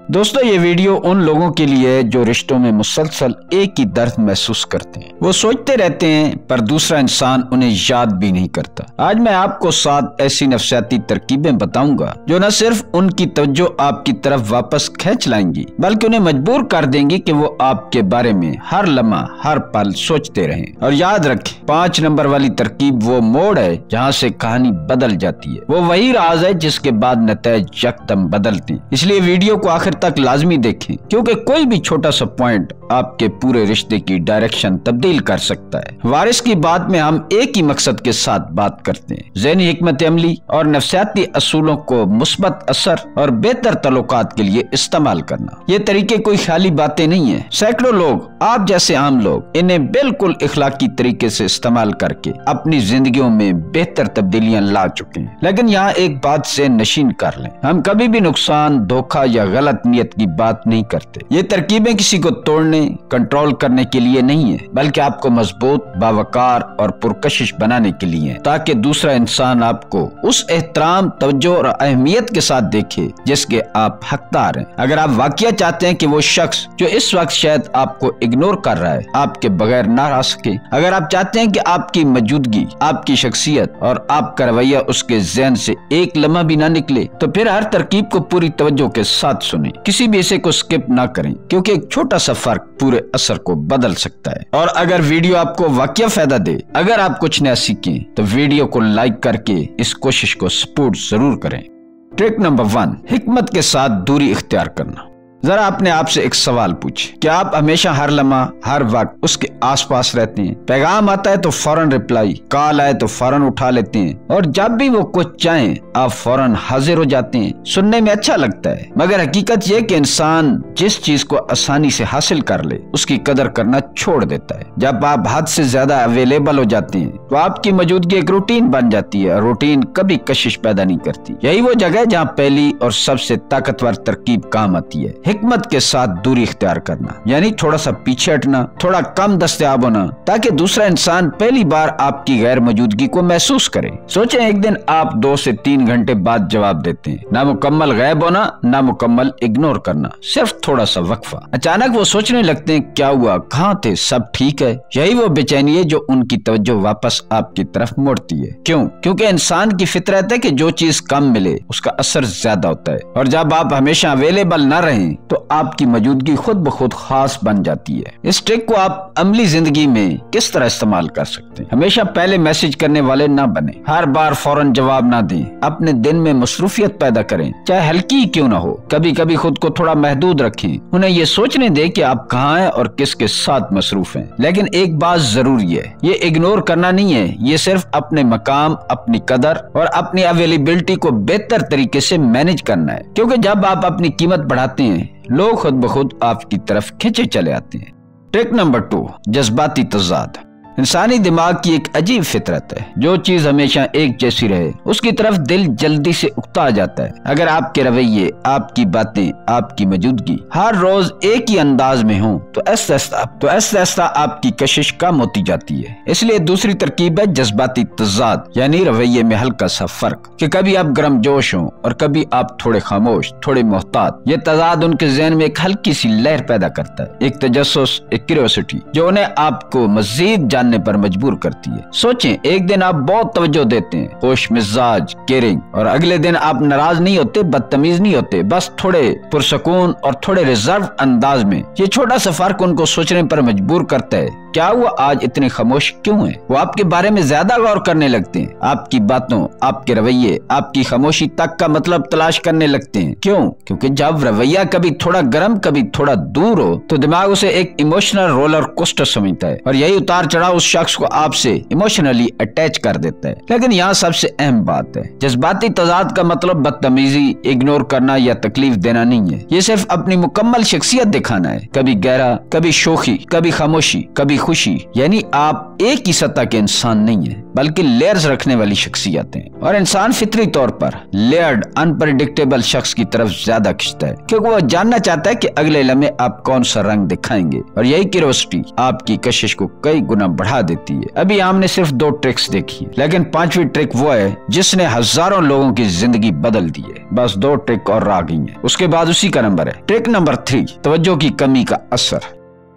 دوستو یہ ویڈیو ان لوگوں کے لیے ہے جو رشتوں میں مسلسل ایک ہی درد محسوس کرتے ہیں، وہ سوچتے رہتے ہیں پر دوسرا انسان انہیں یاد بھی نہیں کرتا۔ آج میں آپ کو 7 ایسی نفسیاتی ترکیبیں بتاؤں گا جو نہ صرف ان کی توجہ آپ کی طرف واپس کھینچ لائیں گی بلکہ انہیں مجبور کر دیں گی کہ وہ آپ کے بارے میں ہر لمحہ ہر پل سوچتے رہیں۔ اور یاد رکھیں 5 نمبر والی ترکیب وہ موڑ ہے جہاں سے کہانی بدل جاتی ہے، وہ وہی راز ہے جس کے بعد نتائج یکدم بدلتے ہیں۔ اس لیے ویڈیو کو آخر تک لازمی دیکھیں کیونکہ کوئی بھی چھوٹا سا پوائنٹ آپ کے پورے رشتے کی ڈائریکشن تبدیل کر سکتا ہے۔ وارث کی بات میں ہم ایک ہی مقصد کے ساتھ بات کرتے ہیں، ذہنی حکمت عملی اور نفسیاتی اصولوں کو مثبت اثر اور بہتر تعلقات کے لیے استعمال کرنا۔ یہ طریقے کوئی خالی باتیں نہیں ہیں، سینکڑوں لوگ آپ جیسے عام لوگ انہیں بالکل اخلاقی طریقے سے استعمال کر کے اپنی زندگیوں میں بہتر تبدیلیاں لا چکے ہیں۔ لیکن یہاں ایک بات سے نشین کر لیں، ہم کبھی بھی نقصان، دھوکہ یا غلط نیت کی بات نہیں کرتے۔ یہ ترکیبیں کسی کو توڑنے، کنٹرول کرنے کے لیے نہیں ہیں بلکہ آپ کو مضبوط، باوقار اور پرکشش بنانے کے لیے ہیں تاکہ دوسرا انسان آپ کو اس احترام، توجہ اور اہمیت کے ساتھ دیکھے جس کے آپ حقدار ہیں۔ اگر آپ واقعہ چاہتے ہیں کہ وہ شخص جو اس وقت شاید آپ کو اگنور کر رہا ہے آپ کے بغیر نہ رہ سکے، اگر آپ چاہتے ہیں کہ آپ کی موجودگی، آپ کی شخصیت اور آپ کا رویہ اس کے ذہن سے ایک لمحہ بھی نہ نکلے تو پھر ہر ترکیب کو پوری توجہ کے ساتھ سنیں، کسی بھی حصے کو سکپ نہ کریں کیونکہ ایک چھوٹا سا فرق پورے اثر کو بدل سکتا ہے۔ اور اگر ویڈیو آپ کو واقعی فائدہ دے، اگر آپ کچھ نیا سیکھیں تو ویڈیو کو لائک کر کے اس کوشش کو سپورٹ ضرور کریں۔ ٹرک نمبر 1، حکمت کے ساتھ دوری اختیار کرنا۔ ذرا اپنے آپ سے ایک سوال پوچھیں، کیا آپ ہمیشہ ہر لمحہ ہر وقت اس کے آس پاس رہتے ہیں؟ پیغام آتا ہے تو فوراً رپلائی، کال آئے تو فوراً اٹھا لیتے ہیں اور جب بھی وہ کچھ چاہیں آپ فوراً حاضر ہو جاتے ہیں؟ سننے میں اچھا لگتا ہے مگر حقیقت یہ کہ انسان جس چیز کو آسانی سے حاصل کر لے اس کی قدر کرنا چھوڑ دیتا ہے۔ جب آپ حد سے زیادہ اویلیبل ہو جاتے ہیں تو آپ کی موجودگی ایک روٹین بن جاتی ہے اور روٹین کبھی کشش پیدا نہیں کرتی۔ یہی وہ جگہ ہے جہاں پہلی اور سب سے طاقتور ترکیب کام آتی ہے، حکمت کے ساتھ دوری اختیار کرنا، یعنی تھوڑا سا پیچھے ہٹنا، تھوڑا کم دستیاب ہونا تاکہ دوسرا انسان پہلی بار آپ کی غیر موجودگی کو محسوس کرے۔ سوچیں ایک دن آپ 2 سے 3 گھنٹے بعد جواب دیتے ہیں، نہ مکمل غائب ہونا، نہ مکمل اگنور کرنا، صرف تھوڑا سا وقفہ۔ اچانک وہ سوچنے لگتے ہیں کیا ہوا، کہاں تھے، سب ٹھیک ہے؟ یہی وہ بے چینی ہے جو ان کی توجہ واپس آپ کی طرف موڑتی ہے۔ کیوں؟ کیونکہ انسان کی فطرت ہے کہ جو چیز کم ملے اس کا اثر زیادہ ہوتا ہے، اور جب آپ ہمیشہ اویلیبل نہ رہیں تو آپ کی موجودگی خود بخود خاص بن جاتی ہے۔ اس ٹرک کو آپ عملی زندگی میں کس طرح استعمال کر سکتے ہیں؟ ہمیشہ پہلے میسج کرنے والے نہ بنیں، ہر بار فوراً جواب نہ دیں، اپنے دن میں مصروفیت پیدا کریں چاہے ہلکی ہی کیوں نہ ہو۔ کبھی کبھی خود کو تھوڑا محدود رکھیں، انہیں یہ سوچنے دیں کہ آپ کہاں ہیں اور کس کے ساتھ مصروف ہیں۔ لیکن ایک بات ضروری ہے، یہ اگنور کرنا نہیں ہے، یہ صرف اپنے مقام، اپنی قدر اور اپنی اویلیبلٹی کو بہتر طریقے سے مینج کرنا ہے، کیونکہ جب آپ اپنی قیمت بڑھاتے ہیں لوگ خود بخود آپ کی طرف کھینچے چلے آتے ہیں۔ ٹرک نمبر 2، جذباتی تضاد۔ انسانی دماغ کی ایک عجیب فطرت ہے، جو چیز ہمیشہ ایک جیسی رہے اس کی طرف دل جلدی سے اکتا جاتا ہے۔ اگر آپ کے رویے، آپ کی باتیں، آپ کی موجودگی ہر روز ایک ہی انداز میں ہوں تو ایسا ایسا آپ کی کشش کم ہوتی جاتی ہے۔ اس لیے دوسری ترکیب ہے جذباتی تضاد، یعنی رویے میں ہلکا سا فرق، کہ کبھی آپ گرم جوش ہوں اور کبھی آپ تھوڑے خاموش، تھوڑے محتاط۔ یہ تضاد ان کے ذہن میں ایک ہلکی سی لہر پیدا کرتا ہے، ایک تجسس، ایک کیوریوسٹی جو انہیں آپ کو مزید جاننے پر مجبور کرتی ہے۔ سوچیں ایک دن آپ بہت توجہ دیتے ہیں، خوش مزاج، کیئرنگ، اور اگلے دن آپ ناراض نہیں ہوتے، بدتمیز نہیں ہوتے، بس تھوڑے پرسکون اور تھوڑے ریزرو انداز میں۔ یہ چھوٹا سا فرق ان کو سوچنے پر مجبور کرتا ہے، کیا ہوا آج اتنے خاموش کیوں ہیں؟ وہ آپ کے بارے میں زیادہ غور کرنے لگتے ہیں، آپ کی باتوں، آپ کے رویے، آپ کی خاموشی تک کا مطلب تلاش کرنے لگتے ہیں۔ کیوں؟ کیونکہ جب رویہ کبھی تھوڑا گرم، کبھی تھوڑا دور ہو تو دماغ اسے ایک ایموشنل رولر کوسٹر سمجھتا ہے، اور یہی اتار چڑھاؤ اس شخص کو آپ سے ایموشنلی اٹیچ کر دیتا ہے۔ لیکن یہاں سب سے اہم بات ہے، جذباتی تضاد کا مطلب بدتمیزی، اگنور کرنا یا تکلیف دینا نہیں ہے، یہ صرف اپنی مکمل شخصیت دکھانا ہے، کبھی گہرا، کبھی شوخی، کبھی خاموشی، کبھی خوشی یعنی آپ ایک ہی سطح کے انسان نہیں ہیں بلکہ لیئرز رکھنے والی شخصیت ہیں، اور انسان فطری طور پر لیئرڈ انپریڈکٹیبل شخص کی طرف زیادہ کھنچتا ہے کیونکہ وہ جاننا چاہتا ہے کہ اگلے لمحے آپ کون سا رنگ دکھائیں گے، اور یہی کیوریوسٹی آپ کی کشش کو کئی گنا بڑھا دیتی ہے۔ ابھی ہم نے صرف 2 ٹرکس دیکھی، لیکن 5ویں ٹرک وہ ہے جس نے ہزاروں لوگوں کی زندگی بدل دی ہے۔ بس 2 ٹرک اور رہ گئی ہیں، اس کے بعد اسی کا نمبر ہے۔ ٹرک نمبر 3، توجہ کی کمی کا اثر۔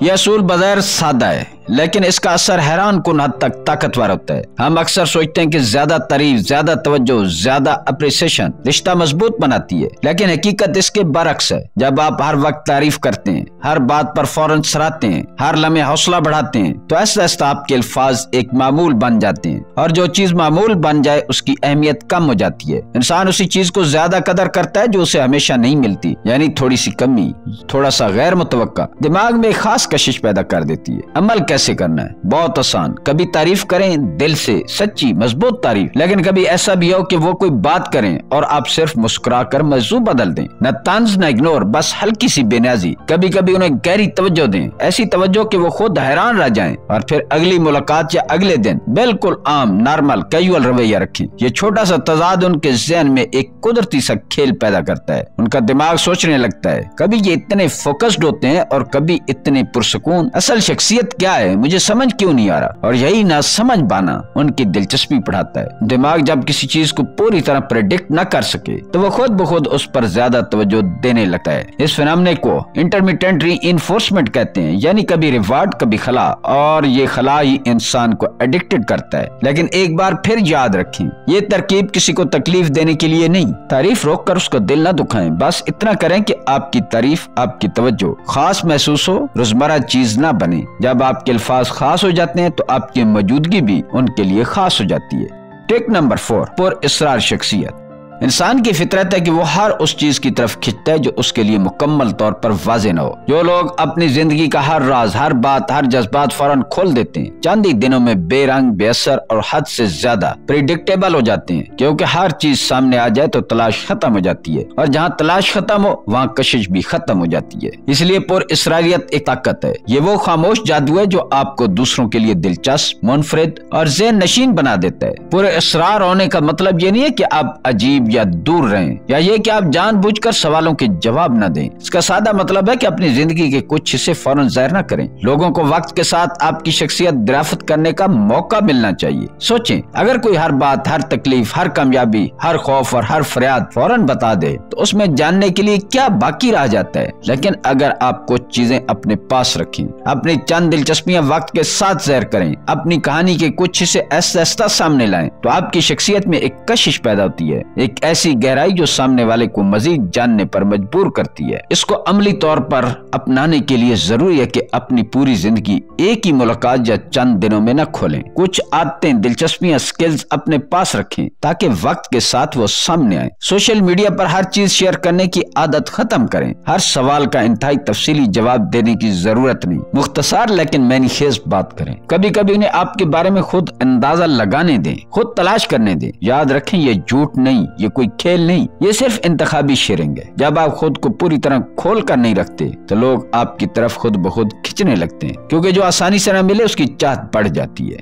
یہ اصول بظاہر سادہ ہے لیکن اس کا اثر حیران کن حد تک طاقتور ہوتا ہے۔ ہم اکثر سوچتے ہیں کہ زیادہ تعریف، زیادہ توجہ، زیادہ اپریسیشن رشتہ مضبوط بناتی ہے، لیکن حقیقت اس کے برعکس ہے۔ جب آپ ہر وقت تعریف کرتے ہیں، ہر بات پر فوراً سراہتے ہیں، ہر لمحے حوصلہ بڑھاتے ہیں، تو ایسا ایسا آپ کے الفاظ ایک معمول بن جاتے ہیں، اور جو چیز معمول بن جائے اس کی اہمیت کم ہو جاتی ہے۔ انسان اسی چیز کو زیادہ قدر کرتا ہے جو اسے ہمیشہ نہیں ملتی، یعنی تھوڑی سی کمی، تھوڑا سا غیر متوقع دماغ میں خاص کشش پیدا کر دیتی ہے۔ عمل کیسے کرنا ہے؟ بہت آسان۔ کبھی تعریف کریں دل سے، سچی مضبوط تعریف، لیکن کبھی ایسا بھی ہو کہ وہ کوئی بات کریں اور آپ صرف مسکرا کر موضوع بدل دیں، نہ طنز نہ اگنور، بس ہلکی سی بے نیازی۔ کبھی کبھی انہیں گہری توجہ دیں، ایسی توجہ کہ وہ خود حیران رہ جائیں، اور پھر اگلی ملاقات یا اگلے دن بالکل عام نارمل کیجول رویہ رکھیں۔ یہ چھوٹا سا تضاد ان کے ذہن میں ایک قدرتی سا کھیل پیدا کرتا ہے، ان کا دماغ سوچنے لگتا ہے۔ کبھی یہ اتنے فوکسڈ ہوتے ہیں اور کبھی اتنے پرسکون۔ اصل شخصیت کیا ہے مجھے سمجھ کیوں نہیں آ رہا، اور یہی نہ سمجھ پانا ان کی دلچسپی بڑھاتا ہے۔ دماغ جب کسی چیز کو پوری طرح پریڈکٹ نہ کر سکے تو وہ خود بخود اس پر زیادہ توجہ دینے لگتا ہے۔ اس فینامنے کو انٹرمیٹنٹ ری انفورسمنٹ کہتے ہیں، یعنی کبھی ریوارڈ کبھی خلا، اور یہ خلا ہی انسان کو ایڈکٹڈ کرتا ہے۔ لیکن ایک بار پھر یاد رکھیں، یہ ترکیب کسی کو تکلیف دینے کے لیے نہیں۔ تعریف روک کر اس کو دل نہ دکھائیں، بس اتنا کریں کہ آپ کی تعریف، آپ کی توجہ خاص محسوس ہو، روزمرہ چیز نہ بنے۔ جب آپ کے الفاظ خاص ہو جاتے ہیں تو آپ کی موجودگی بھی ان کے لیے خاص ہو جاتی ہے۔ ٹرک نمبر 4، پر اصرار شخصیت۔ انسان کی فطرت ہے کہ وہ ہر اس چیز کی طرف کھنچتا ہے جو اس کے لیے مکمل طور پر واضح نہ ہو۔ جو لوگ اپنی زندگی کا ہر راز، ہر بات، ہر جذبات فوراً کھول دیتے ہیں، چند ہی دنوں میں بے رنگ، بے اثر اور حد سے زیادہ پریڈکٹیبل ہو جاتے ہیں، کیونکہ ہر چیز سامنے آ جائے تو تلاش ختم ہو جاتی ہے، اور جہاں تلاش ختم ہو وہاں کشش بھی ختم ہو جاتی ہے۔ اس لیے پر اصراریت ایک طاقت ہے۔ یہ وہ خاموش جادو ہے جو آپ کو دوسروں کے لیے دلچسپ، منفرد اور ذہن نشین بنا دیتا ہے۔ پر اصرار ہونے کا مطلب یہ نہیں ہے کہ آپ عجیب یا دور رہیں، یا یہ کہ آپ جان بوجھ کر سوالوں کے جواب نہ دیں۔ اس کا سادہ مطلب ہے کہ اپنی زندگی کے کچھ حصے فوراً ظاہر نہ کریں۔ لوگوں کو وقت کے ساتھ آپ کی شخصیت دریافت کرنے کا موقع ملنا چاہیے۔ سوچیں، اگر کوئی ہر بات، ہر تکلیف، ہر کامیابی، ہر خوف اور ہر فریاد فوراً بتا دے تو اس میں جاننے کے لیے کیا باقی رہ جاتا ہے؟ لیکن اگر آپ کچھ چیزیں اپنے پاس رکھیں، اپنی چند دلچسپیاں وقت کے ساتھ ظاہر کریں، اپنی کہانی کے کچھ حصے ایسا سامنے لائیں، تو آپ کی شخصیت میں ایک کشش پیدا ہوتی ہے، ایک ایسی گہرائی جو سامنے والے کو مزید جاننے پر مجبور کرتی ہے۔ اس کو عملی طور پر اپنانے کے لیے ضروری ہے کہ اپنی پوری زندگی ایک ہی ملاقات یا چند دنوں میں نہ کھولیں۔ کچھ عادتیں، دلچسپیاں، سکلز اپنے پاس رکھیں تاکہ وقت کے ساتھ وہ سامنے آئیں۔ سوشل میڈیا پر ہر چیز شیئر کرنے کی عادت ختم کریں۔ ہر سوال کا انتہائی تفصیلی جواب دینے کی ضرورت نہیں، مختصر لیکن معنی خیز بات کریں۔ کبھی کبھی انہیں آپ کے بارے میں خود اندازہ لگانے دیں، خود تلاش کرنے دیں۔ یاد رکھیں، یہ جھوٹ نہیں، یہ کوئی کھیل نہیں، یہ صرف انتخابی شیئرنگ ہے۔ جب آپ خود کو پوری طرح کھول کر نہیں رکھتے تو لوگ آپ کی طرف خود بخود کھنچنے لگتے ہیں، کیونکہ جو آسانی سے نہ ملے اس کی چاہت بڑھ جاتی ہے۔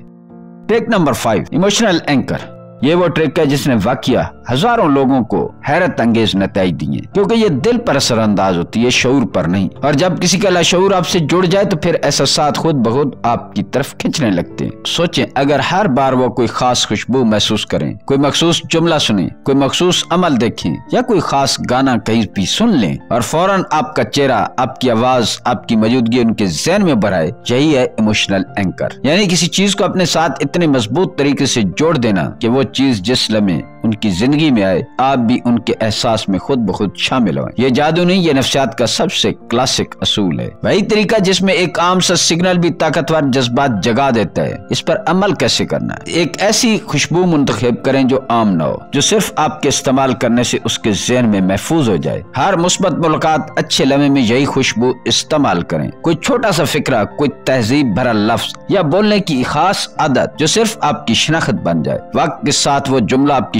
Trick number 5، emotional anchor. یہ وہ ٹرک ہے جس نے واقعہ ہزاروں لوگوں کو حیرت انگیز نتائج دیے، کیونکہ یہ دل پر اثر انداز ہوتی ہے، شعور پر نہیں۔ اور جب کسی کا لاشعور آپ سے جڑ جائے تو پھر احساسات خود بخود آپ کی طرف کھنچنے لگتے ہیں۔ سوچیں، اگر ہر بار وہ کوئی خاص خوشبو محسوس کریں، کوئی مخصوص جملہ سنیں، کوئی مخصوص عمل دیکھیں، یا کوئی خاص گانا کہیں بھی سن لیں، اور فوراً آپ کا چہرہ، آپ کی آواز، آپ کی موجودگی ان کے ذہن میں بھرائے، یہی ہے ایموشنل اینکر۔ یعنی کسی چیز کو اپنے ساتھ اتنے مضبوط طریقے سے جوڑ دینا کہ وہ چیز جس لمحے ان کی زندگی میں آئے آپ بھی ان کے احساس میں خود بخود شامل ہوئیں۔ یہ جادو نہیں، یہ نفسیات کا سب سے کلاسک اصول ہے۔ وہی طریقہ جس میں ایک عام سا سگنل بھی طاقتور جذبات جگا دیتا ہے۔ اس پر عمل کیسے کرنا ہے؟ ایک ایسی خوشبو منتخب کریں جو عام نہ ہو، جو صرف آپ کے استعمال کرنے سے اس کے ذہن میں محفوظ ہو جائے۔ ہر مثبت ملاقات، اچھے لمحے میں یہی خوشبو استعمال کریں۔ کوئی چھوٹا سا فکرہ، کوئی تہذیب بھرا لفظ یا بولنے کی خاص عادت جو صرف آپ کی شناخت بن جائے۔ وقت کے ساتھ وہ جملہ آپ کی